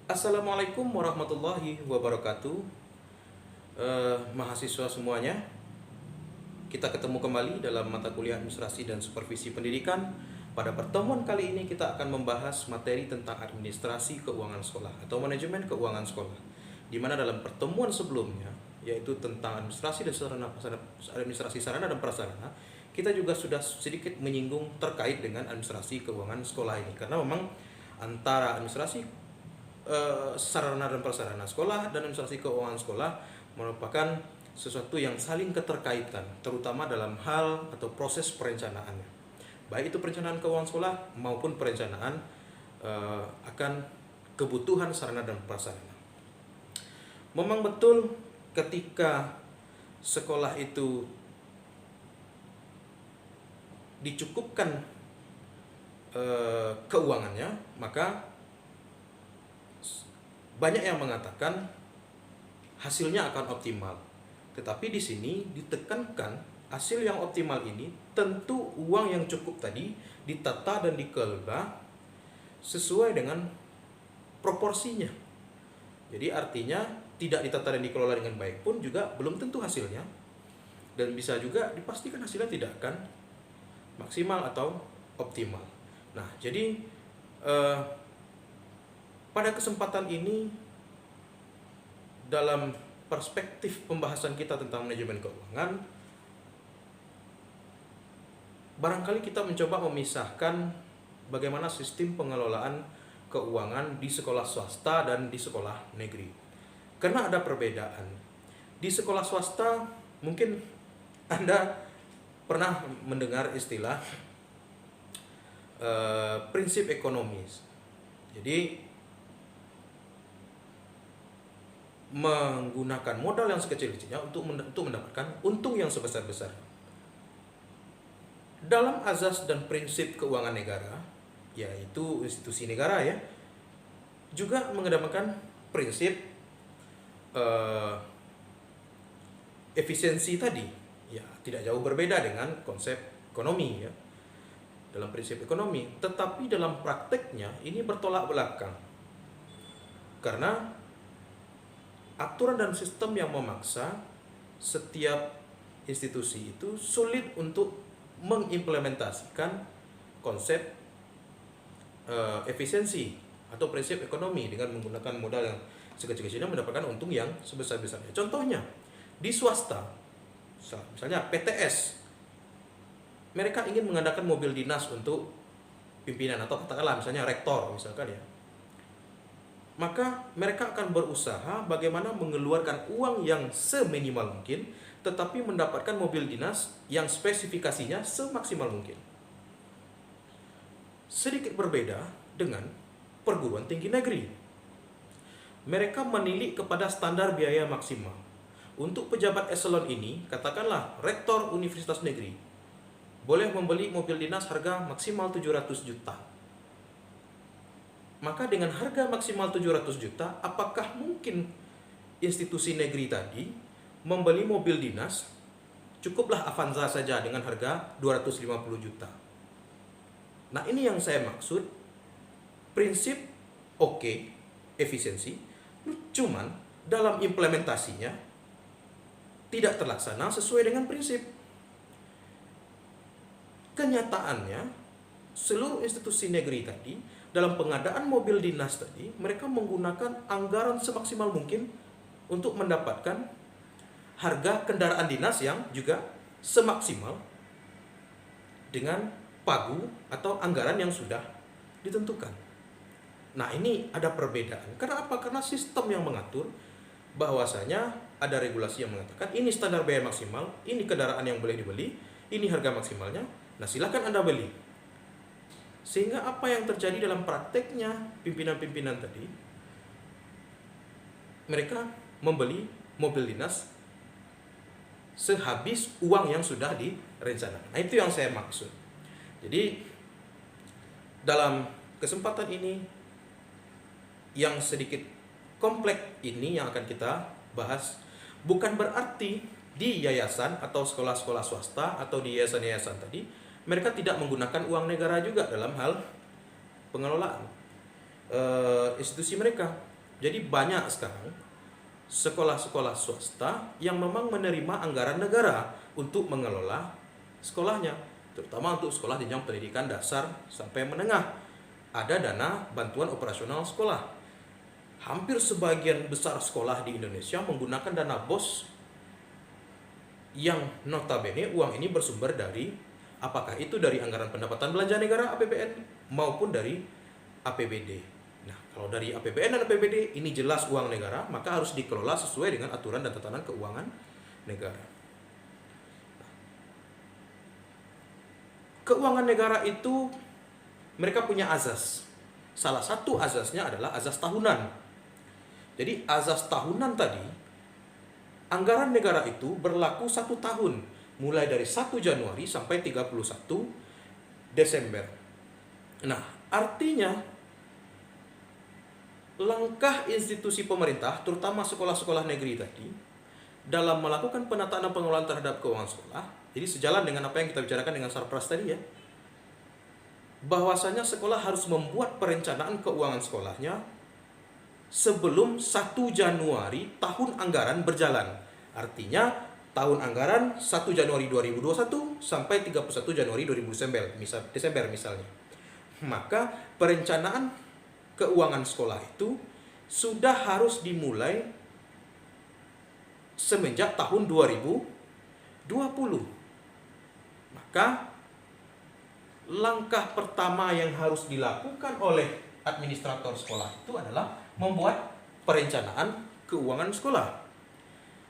Assalamualaikum warahmatullahi wabarakatuh. Mahasiswa semuanya, kita ketemu kembali dalam mata kuliah Administrasi dan Supervisi Pendidikan. Pada pertemuan kali ini kita akan membahas materi tentang administrasi keuangan sekolah atau manajemen keuangan sekolah. Di mana dalam pertemuan sebelumnya, yaitu tentang administrasi sarana dan prasarana, kita juga sudah sedikit menyinggung terkait dengan administrasi keuangan sekolah ini. Karena memang antara administrasi sarana dan prasarana sekolah dan administrasi keuangan sekolah merupakan sesuatu yang saling keterkaitan, terutama dalam hal atau proses perencanaannya, baik itu perencanaan keuangan sekolah maupun perencanaan akan kebutuhan sarana dan prasarana. Memang betul ketika sekolah itu dicukupkan keuangannya, maka banyak yang mengatakan hasilnya akan optimal. Tetapi di sini ditekankan hasil yang optimal ini tentu uang yang cukup tadi ditata dan dikelola sesuai dengan proporsinya. Jadi artinya tidak ditata dan dikelola dengan baik pun juga belum tentu hasilnya, dan bisa juga dipastikan hasilnya tidak akan maksimal atau optimal. Nah, jadi pada kesempatan ini, dalam perspektif pembahasan kita tentang manajemen keuangan, barangkali kita mencoba memisahkan bagaimana sistem pengelolaan keuangan di sekolah swasta dan di sekolah negeri. Karena ada perbedaan. Di sekolah swasta, mungkin Anda pernah mendengar istilah prinsip ekonomis. Jadi menggunakan modal yang sekecil-kecilnya untuk mendapatkan untung yang sebesar-besar. Dalam azas dan prinsip keuangan negara, yaitu institusi negara ya, juga mengedepankan prinsip efisiensi tadi. Ya, tidak jauh berbeda dengan konsep ekonomi ya. Dalam prinsip ekonomi, tetapi dalam prakteknya ini bertolak belakang. Karena aturan dan sistem yang memaksa setiap institusi itu sulit untuk mengimplementasikan konsep efisiensi atau prinsip ekonomi dengan menggunakan modal yang sekecil-kecilnya mendapatkan untung yang sebesar-besarnya. Contohnya, di swasta, misalnya PTS, mereka ingin mengadakan mobil dinas untuk pimpinan atau katakanlah misalnya rektor misalkan ya. Maka mereka akan berusaha bagaimana mengeluarkan uang yang seminimal mungkin, tetapi mendapatkan mobil dinas yang spesifikasinya semaksimal mungkin. Sedikit berbeda dengan perguruan tinggi negeri. Mereka menilik kepada standar biaya maksimal. Untuk pejabat eselon ini, katakanlah rektor universitas negeri, boleh membeli mobil dinas harga maksimal 700 juta. Maka dengan harga maksimal 700 juta, apakah mungkin institusi negeri tadi membeli mobil dinas, cukuplah Avanza saja dengan harga 250 juta. Nah, ini yang saya maksud, prinsip oke, efisiensi, cuman dalam implementasinya tidak terlaksana sesuai dengan prinsip. Kenyataannya, seluruh institusi negeri tadi dalam pengadaan mobil dinas tadi, mereka menggunakan anggaran semaksimal mungkin untuk mendapatkan harga kendaraan dinas yang juga semaksimal dengan pagu atau anggaran yang sudah ditentukan. Nah, ini ada perbedaan. Kenapa? Karena sistem yang mengatur bahwasanya ada regulasi yang mengatakan ini standar biaya maksimal, ini kendaraan yang boleh dibeli, ini harga maksimalnya. Nah, silakan Anda beli. Sehingga apa yang terjadi dalam prakteknya pimpinan-pimpinan tadi, mereka membeli mobil dinas sehabis uang yang sudah direncanakan. Nah, itu yang saya maksud. Jadi dalam kesempatan ini yang sedikit kompleks ini yang akan kita bahas, bukan berarti di yayasan atau sekolah-sekolah swasta atau di yayasan-yayasan tadi mereka tidak menggunakan uang negara juga dalam hal pengelolaan institusi mereka. Jadi banyak sekarang sekolah-sekolah swasta yang memang menerima anggaran negara untuk mengelola sekolahnya, terutama untuk sekolah jenjang pendidikan dasar sampai menengah. Ada dana bantuan operasional sekolah. Hampir sebagian besar sekolah di Indonesia menggunakan dana BOS yang notabene uang ini bersumber dari, apakah itu dari anggaran pendapatan belanja negara APBN maupun dari APBD. Nah, kalau dari APBN dan APBD ini jelas uang negara, maka harus dikelola sesuai dengan aturan dan tatanan keuangan negara. Keuangan negara itu mereka punya azas. Salah satu azasnya adalah azas tahunan. Jadi azas tahunan tadi, anggaran negara itu berlaku 1 tahun, mulai dari 1 Januari sampai 31 Desember. Nah, artinya langkah institusi pemerintah, terutama sekolah-sekolah negeri tadi, dalam melakukan penataan dan pengelolaan terhadap keuangan sekolah, jadi sejalan dengan apa yang kita bicarakan dengan Sarpras tadi ya, bahwasanya sekolah harus membuat perencanaan keuangan sekolahnya sebelum 1 Januari tahun anggaran berjalan. Artinya tahun anggaran 1 Januari 2021 sampai 31 Januari 2020 Desember misalnya. Maka perencanaan keuangan sekolah itu sudah harus dimulai semenjak tahun 2020. Maka langkah pertama yang harus dilakukan oleh administrator sekolah itu adalah membuat perencanaan keuangan sekolah.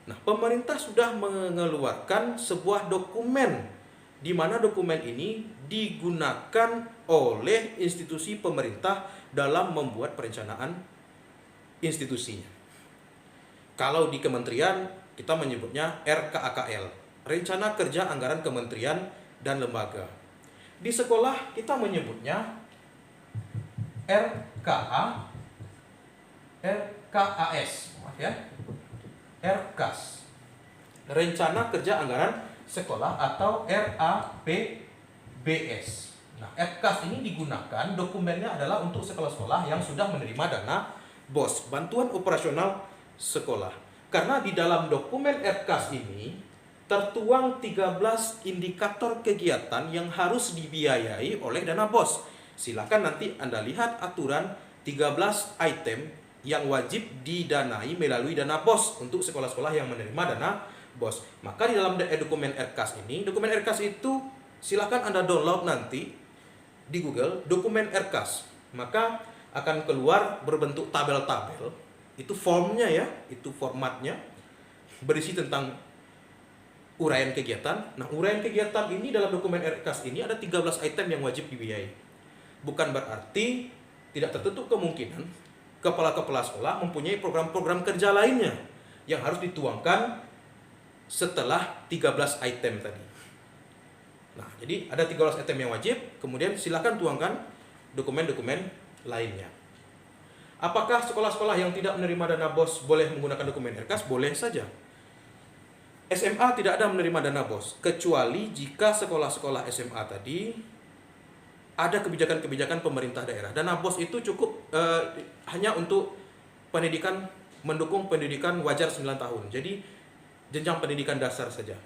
Nah, pemerintah sudah mengeluarkan sebuah dokumen di mana dokumen ini digunakan oleh institusi pemerintah dalam membuat perencanaan institusinya. Kalau di kementerian kita menyebutnya RKAKL, Rencana Kerja Anggaran Kementerian dan Lembaga. Di sekolah kita menyebutnya RKAS, ya, RKAS, Rencana Kerja Anggaran Sekolah atau RAPBS. Nah, RKAS ini digunakan, dokumennya adalah untuk sekolah-sekolah yang sudah menerima dana BOS, Bantuan Operasional Sekolah. Karena di dalam dokumen RKAS ini tertuang 13 indikator kegiatan yang harus dibiayai oleh dana BOS. Silakan nanti Anda lihat aturan 13 item yang wajib didanai melalui dana BOS untuk sekolah-sekolah yang menerima dana BOS. Maka di dalam dokumen RKAS ini, dokumen RKAS itu silakan Anda download nanti di Google, dokumen RKAS. Maka akan keluar berbentuk tabel-tabel. Itu formnya ya, itu formatnya, berisi tentang uraian kegiatan. Nah, uraian kegiatan ini dalam dokumen RKAS ini ada 13 item yang wajib dibiayai. Bukan berarti tidak tertutup kemungkinan kepala-kepala sekolah mempunyai program-program kerja lainnya yang harus dituangkan setelah 13 item tadi. Nah, jadi ada 13 item yang wajib, kemudian silakan tuangkan dokumen-dokumen lainnya. Apakah sekolah-sekolah yang tidak menerima dana BOS boleh menggunakan dokumen RKAS? Boleh saja. SMA tidak ada menerima dana BOS, kecuali jika sekolah-sekolah SMA tadi ada kebijakan-kebijakan pemerintah daerah. Dana BOS itu cukup hanya untuk pendidikan, mendukung pendidikan wajar 9 tahun. Jadi jenjang pendidikan dasar saja,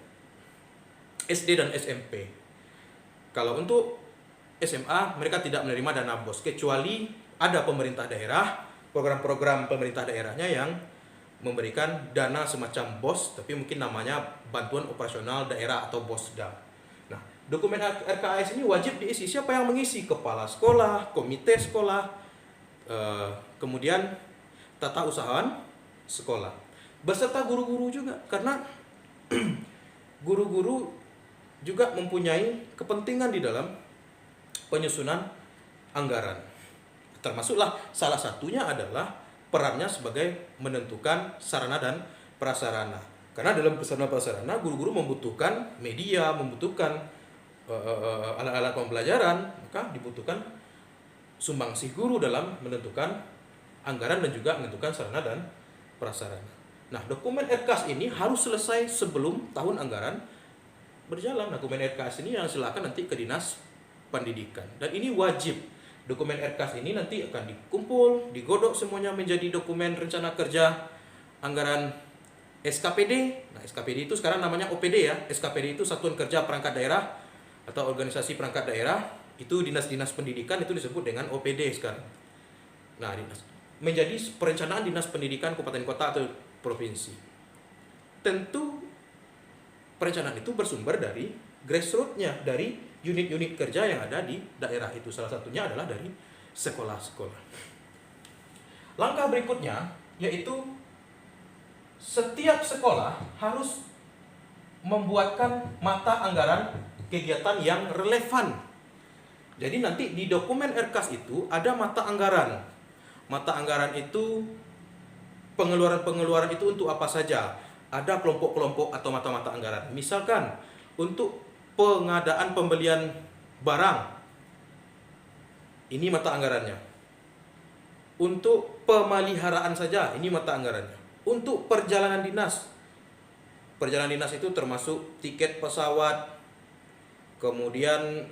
SD dan SMP. Kalau untuk SMA mereka tidak menerima dana BOS, kecuali ada pemerintah daerah, program-program pemerintah daerahnya yang memberikan dana semacam BOS, tapi mungkin namanya Bantuan Operasional Daerah atau BOSDA. Nah, dokumen RKAS ini wajib diisi. Siapa yang mengisi? Kepala sekolah, komite sekolah, kemudian tata usahaan sekolah, beserta guru-guru juga, karena guru-guru juga mempunyai kepentingan di dalam penyusunan anggaran. Termasuklah salah satunya adalah perannya sebagai menentukan sarana dan prasarana. Karena dalam sarana prasarana guru-guru membutuhkan media, membutuhkan alat-alat pembelajaran, maka dibutuhkan sumbangsih guru dalam menentukan anggaran dan juga menentukan sarana dan prasarana. Nah, dokumen RKAS ini harus selesai sebelum tahun anggaran berjalan. Dokumen RKAS ini yang silakan nanti ke Dinas Pendidikan, dan ini wajib. Dokumen RKAS ini nanti akan dikumpul, digodok semuanya menjadi dokumen rencana kerja anggaran SKPD. Nah, SKPD itu sekarang namanya OPD ya. SKPD itu Satuan Kerja Perangkat Daerah atau Organisasi Perangkat Daerah. Itu dinas-dinas pendidikan itu disebut dengan OPD sekarang. Nah, menjadi perencanaan dinas pendidikan kabupaten kota atau provinsi. Tentu perencanaan itu bersumber dari grassroots-nya, dari unit-unit kerja yang ada di daerah itu. Salah satunya adalah dari sekolah-sekolah. Langkah berikutnya yaitu setiap sekolah harus membuatkan mata anggaran kegiatan yang relevan. Jadi nanti di dokumen RKAS itu ada mata anggaran. Mata anggaran itu pengeluaran-pengeluaran itu untuk apa saja. Ada kelompok-kelompok atau mata-mata anggaran. Misalkan untuk pengadaan pembelian barang, ini mata anggarannya. Untuk pemeliharaan saja, ini mata anggarannya. Untuk perjalanan dinas itu termasuk tiket pesawat, kemudian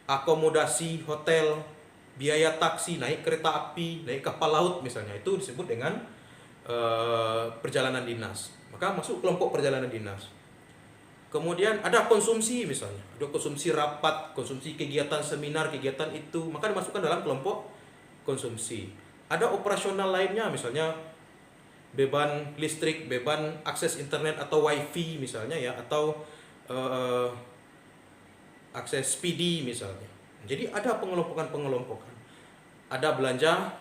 akomodasi hotel, biaya taksi, naik kereta api, naik kapal laut misalnya, itu disebut dengan perjalanan dinas. Maka masuk kelompok perjalanan dinas. Kemudian ada konsumsi misalnya, ada konsumsi rapat, konsumsi kegiatan seminar, kegiatan itu, maka dimasukkan dalam kelompok konsumsi. Ada operasional lainnya misalnya beban listrik, beban akses internet atau wifi misalnya ya, atau akses PD misalnya. Jadi ada pengelompokan. Ada belanja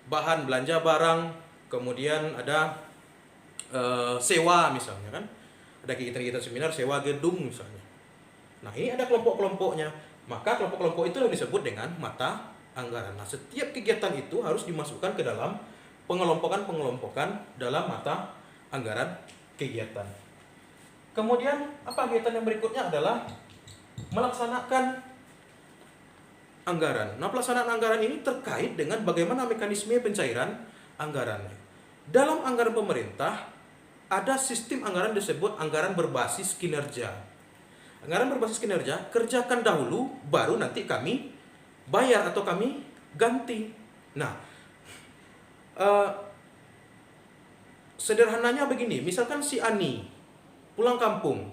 bahan, belanja barang, kemudian ada sewa misalnya kan. Ada kegiatan-kegiatan seminar, sewa gedung misalnya. Nah, ini ada kelompok-kelompoknya. Maka kelompok-kelompok itu yang disebut dengan mata anggaran. Nah, setiap kegiatan itu harus dimasukkan ke dalam pengelompokan dalam mata anggaran kegiatan. Kemudian, apa kegiatan yang berikutnya adalah melaksanakan anggaran. Nah, pelaksanaan anggaran ini terkait dengan bagaimana mekanisme pencairan anggaran. Dalam anggaran pemerintah, ada sistem anggaran disebut anggaran berbasis kinerja. Anggaran berbasis kinerja, kerjakan dahulu, baru nanti kami bayar atau kami ganti. Nah, sederhananya begini, misalkan si Ani pulang kampung,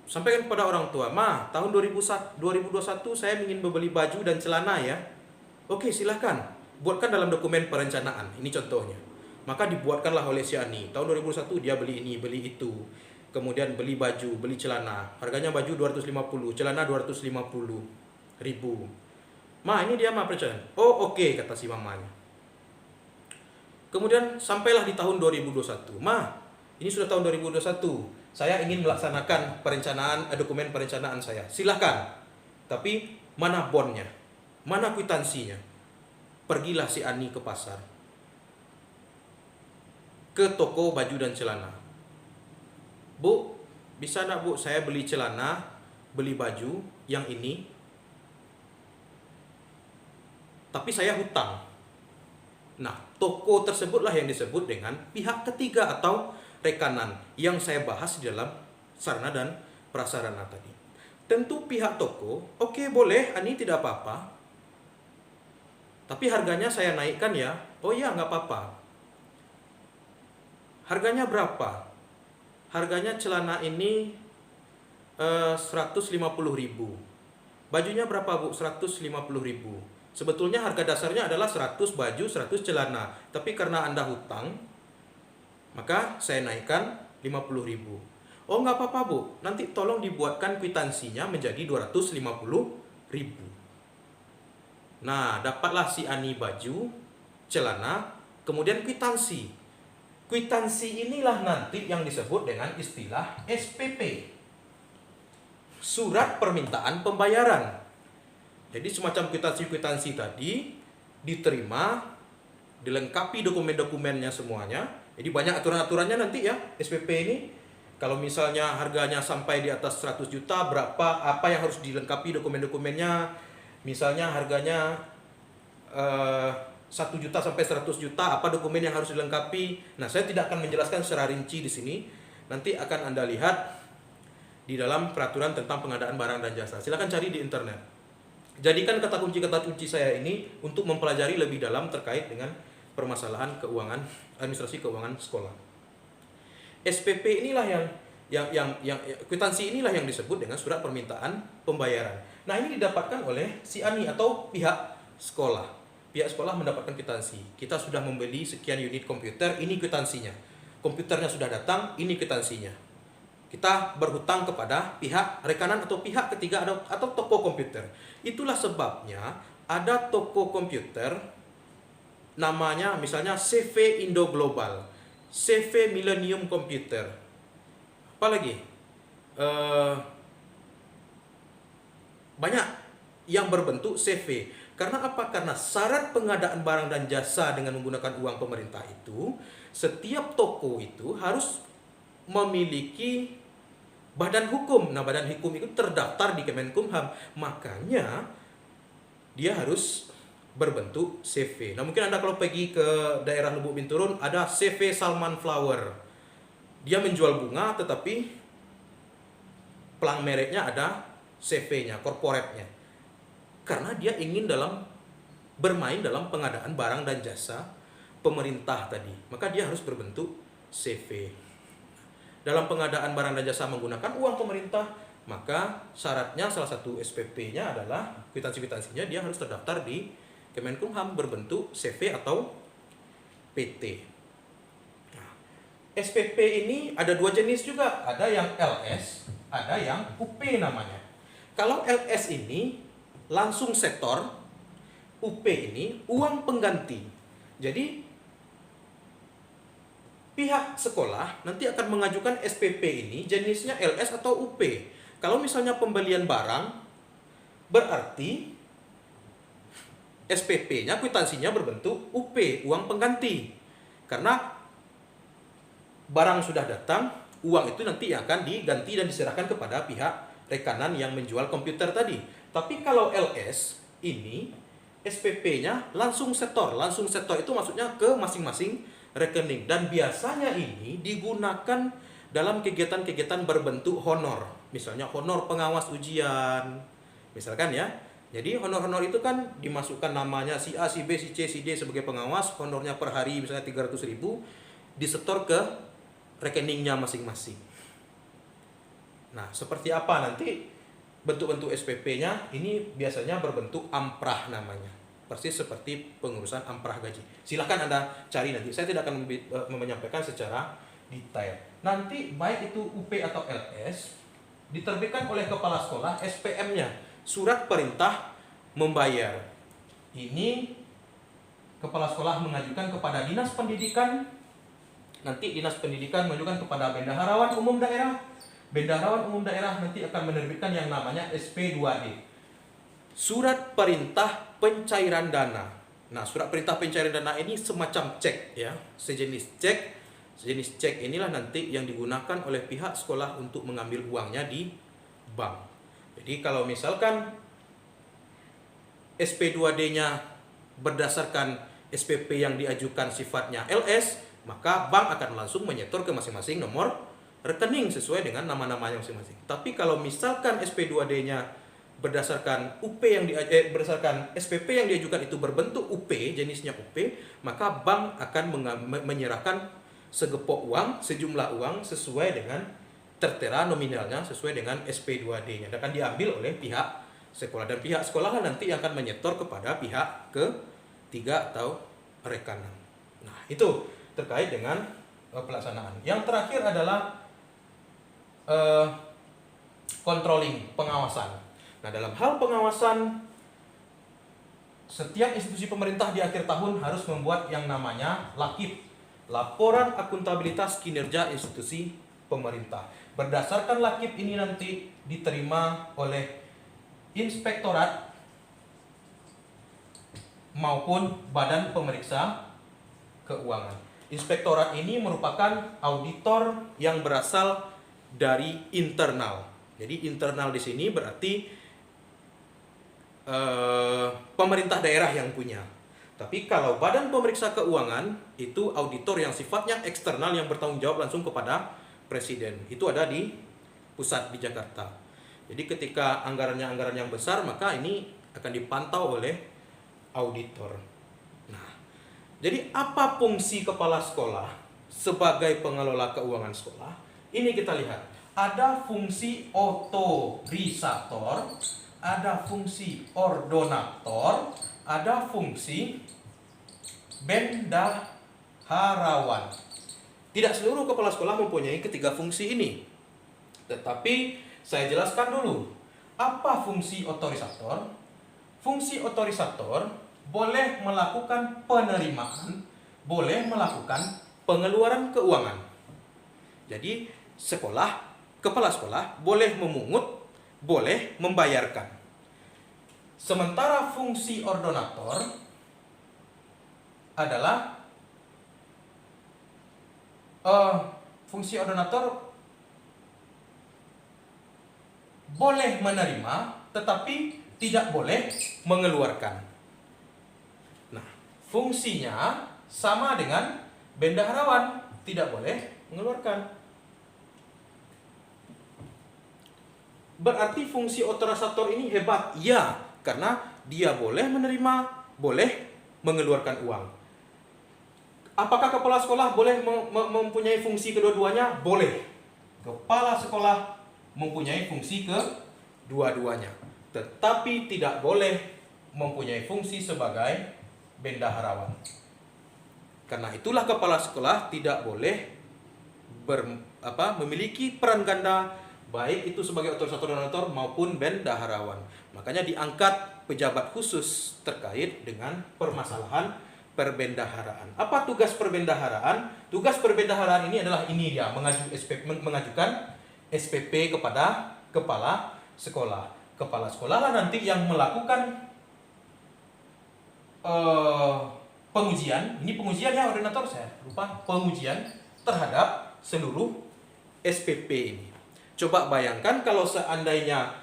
sampaikan kepada orang tua, "Ma, tahun 2021 saya ingin membeli baju dan celana ya." Oke, silahkan, buatkan dalam dokumen perencanaan. Ini contohnya. Maka dibuatkanlah oleh si Ani. Tahun 2001 dia beli ini, beli itu. Kemudian beli baju, beli celana. Harganya baju 250, celana 250 ribu. "Ma, ini dia ma perencanaan." "Oh, oke," kata si mamanya. Kemudian sampailah di tahun 2021. "Ma, ini sudah tahun 2021. Saya ingin melaksanakan perencanaan, dokumen perencanaan saya." "Silahkan. Tapi mana bonnya? Mana kwitansinya?" Pergilah si Ani ke pasar, ke toko baju dan celana. "Bu, bisa nak bu, saya beli celana, beli baju yang ini, tapi saya hutang." Nah, toko tersebutlah yang disebut dengan pihak ketiga atau rekanan yang saya bahas di dalam sarana dan prasarana tadi. Tentu pihak toko, "Oke, boleh, Ani, tidak apa-apa. Tapi harganya saya naikkan ya." "Oh iya, nggak apa-apa." "Harganya berapa?" "Harganya celana ini 150 ribu. Bajunya berapa bu?" 150 ribu. Sebetulnya harga dasarnya adalah 100 baju, 100 celana. Tapi karena Anda hutang, maka saya naikkan 50 ribu. "Oh nggak apa-apa bu, nanti tolong dibuatkan kwitansinya menjadi 250 ribu. Nah, dapatlah si Ani baju, celana, kemudian kwitansi. Kwitansi inilah nanti yang disebut dengan istilah SPP. Surat permintaan pembayaran. Jadi semacam kwitansi-kwitansi tadi diterima, dilengkapi dokumen-dokumennya semuanya. Jadi banyak aturan-aturannya nanti ya SPP ini. Kalau misalnya harganya sampai di atas 100 juta, apa yang harus dilengkapi dokumen-dokumennya. Misalnya harganya 1 juta sampai 100 juta, apa dokumen yang harus dilengkapi. Nah, saya tidak akan menjelaskan secara rinci di sini. Nanti akan Anda lihat di dalam peraturan tentang pengadaan barang dan jasa. Silakan cari di internet. Jadikan kata kunci saya ini untuk mempelajari lebih dalam terkait dengan permasalahan keuangan, administrasi keuangan sekolah. SPP inilah yang kwitansi inilah yang disebut dengan surat permintaan pembayaran. Nah, ini didapatkan oleh si Ani atau pihak sekolah. Pihak sekolah mendapatkan kwitansi. Kita sudah membeli sekian unit komputer, ini kwitansinya. Komputernya sudah datang, ini kwitansinya. Kita berhutang kepada pihak rekanan atau pihak ketiga atau toko komputer. Itulah sebabnya ada toko komputer namanya misalnya CV Indo Global, CV Millennium Computer. Apalagi banyak yang berbentuk CV. Karena apa? Karena syarat pengadaan barang dan jasa dengan menggunakan uang pemerintah itu, setiap toko itu harus memiliki badan hukum. Nah, badan hukum itu terdaftar di Kemenkumham. Makanya dia harus berbentuk CV. Nah, mungkin Anda kalau pergi ke daerah Lubuk Binturun, ada CV Salman Flower. Dia menjual bunga, tetapi pelang mereknya ada CV-nya, corporate-nya. Karena dia ingin bermain dalam pengadaan barang dan jasa pemerintah tadi. Maka dia harus berbentuk CV. Dalam pengadaan barang dan jasa menggunakan uang pemerintah, maka syaratnya salah satu SPP-nya adalah kwitansi-kwitansinya dia harus terdaftar di Kemenkumham berbentuk CV atau PT. Nah, SPP ini ada dua jenis juga, ada yang LS, ada yang UP namanya. Kalau LS ini langsung setor, UP ini uang pengganti. Jadi pihak sekolah nanti akan mengajukan SPP ini jenisnya LS atau UP. Kalau misalnya pembelian barang, berarti SPP-nya, kwitansinya berbentuk UP, uang pengganti. Karena barang sudah datang, uang itu nanti akan diganti dan diserahkan kepada pihak rekanan yang menjual komputer tadi. Tapi kalau LS ini, SPP-nya langsung setor. Langsung setor itu maksudnya ke masing-masing rekening. Dan biasanya ini digunakan dalam kegiatan-kegiatan berbentuk honor. Misalnya honor pengawas ujian. Misalkan ya. Jadi honor-honor itu kan dimasukkan namanya si A, si B, si C, si D sebagai pengawas. Honornya per hari misalnya 300.000. Disetor ke rekeningnya masing-masing. Nah, seperti apa nanti bentuk-bentuk SPP-nya? Ini biasanya berbentuk amprah namanya. Persis seperti pengurusan amprah gaji. Silakan Anda cari nanti. Saya tidak akan menyampaikan secara detail. Nanti baik itu UP atau LS diterbitkan oleh kepala sekolah SPM-nya, surat perintah membayar. Ini kepala sekolah mengajukan kepada Dinas Pendidikan. Nanti Dinas Pendidikan mengajukan kepada Bendaharawan Umum Daerah. Bendaharawan Umum Daerah nanti akan menerbitkan yang namanya SP2D. Surat perintah pencairan dana. Nah, surat perintah pencairan dana ini semacam cek ya, sejenis cek. Sejenis cek inilah nanti yang digunakan oleh pihak sekolah untuk mengambil uangnya di bank. Jadi kalau misalkan SP2D-nya berdasarkan SPP yang diajukan sifatnya LS, maka bank akan langsung menyetor ke masing-masing nomor rekening sesuai dengan nama-namanya masing-masing. Tapi kalau misalkan SP2D-nya berdasarkan berdasarkan SPP yang diajukan itu berbentuk UP, jenisnya UP, maka bank akan menyerahkan segepok uang, sejumlah uang sesuai dengan tertera nominalnya sesuai dengan SP2D-nya, dan akan diambil oleh pihak sekolah, dan pihak sekolah nanti akan menyetor kepada pihak ketiga atau rekanan. Nah, itu terkait dengan pelaksanaan. Yang terakhir adalah controlling, pengawasan. Nah, dalam hal pengawasan, setiap institusi pemerintah di akhir tahun harus membuat yang namanya LAKIP, Laporan Akuntabilitas Kinerja Institusi Pemerintah. Berdasarkan LAKIP ini nanti diterima oleh inspektorat maupun badan pemeriksa keuangan. Inspektorat ini merupakan auditor yang berasal dari internal. Jadi internal di sini berarti pemerintah daerah yang punya. Tapi kalau badan pemeriksa keuangan itu auditor yang sifatnya eksternal yang bertanggung jawab langsung kepada presiden. Itu ada di pusat di Jakarta. Jadi ketika anggaran yang besar, maka ini akan dipantau oleh auditor. Nah, jadi apa fungsi kepala sekolah sebagai pengelola keuangan sekolah? Ini kita lihat. Ada fungsi otorisator, ada fungsi ordonator, ada fungsi bendaharawan. Tidak seluruh kepala sekolah mempunyai ketiga fungsi ini. Tetapi saya jelaskan dulu. Apa fungsi otorisator? Fungsi otorisator boleh melakukan penerimaan, boleh melakukan pengeluaran keuangan. Jadi kepala sekolah boleh memungut, boleh membayarkan. Sementara fungsi ordonator adalah fungsi ordonator boleh menerima tetapi tidak boleh mengeluarkan. Nah, fungsinya sama dengan bendaharawan, tidak boleh mengeluarkan. Berarti fungsi otorisator ini hebat? Ya, karena dia boleh menerima, boleh mengeluarkan uang. Apakah kepala sekolah boleh mempunyai fungsi kedua-duanya? Boleh. Kepala sekolah mempunyai fungsi kedua-duanya, tetapi tidak boleh mempunyai fungsi sebagai bendaharawan. Karena itulah kepala sekolah tidak boleh memiliki peran ganda, baik itu sebagai otorisator donator maupun bendaharawan. Makanya diangkat pejabat khusus terkait dengan permasalahan perbendaharaan. Apa tugas perbendaharaan? Tugas perbendaharaan ini adalah mengajukan SPP kepada kepala sekolah. Kepala sekolah lah nanti yang melakukan pengujian. Ini pengujian ya, ordenator saya lupa. Pengujian terhadap seluruh SPP ini. Coba bayangkan kalau seandainya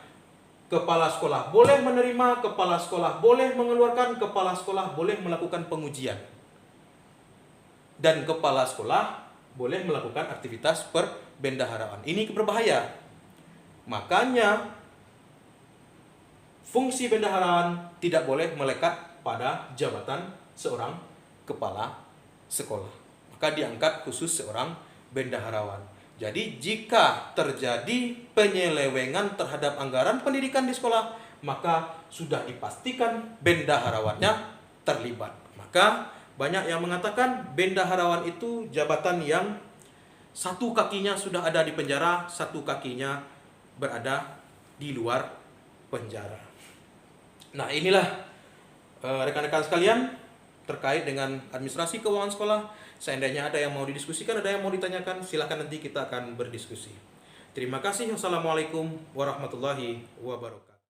kepala sekolah boleh menerima, kepala sekolah boleh mengeluarkan, kepala sekolah boleh melakukan pengujian, dan kepala sekolah boleh melakukan aktivitas perbendaharaan. Ini berbahaya. Makanya fungsi bendaharaan tidak boleh melekat pada jabatan seorang kepala sekolah. Maka diangkat khusus seorang bendaharawan. Jadi jika terjadi penyelewengan terhadap anggaran pendidikan di sekolah, maka sudah dipastikan bendaharawannya terlibat. Maka banyak yang mengatakan bendaharawan itu jabatan yang satu kakinya sudah ada di penjara, satu kakinya berada di luar penjara. Nah, inilah rekan-rekan sekalian terkait dengan administrasi keuangan sekolah. Seandainya ada yang mau didiskusikan, ada yang mau ditanyakan, silakan nanti kita akan berdiskusi. Terima kasih. Wassalamualaikum warahmatullahi wabarakatuh.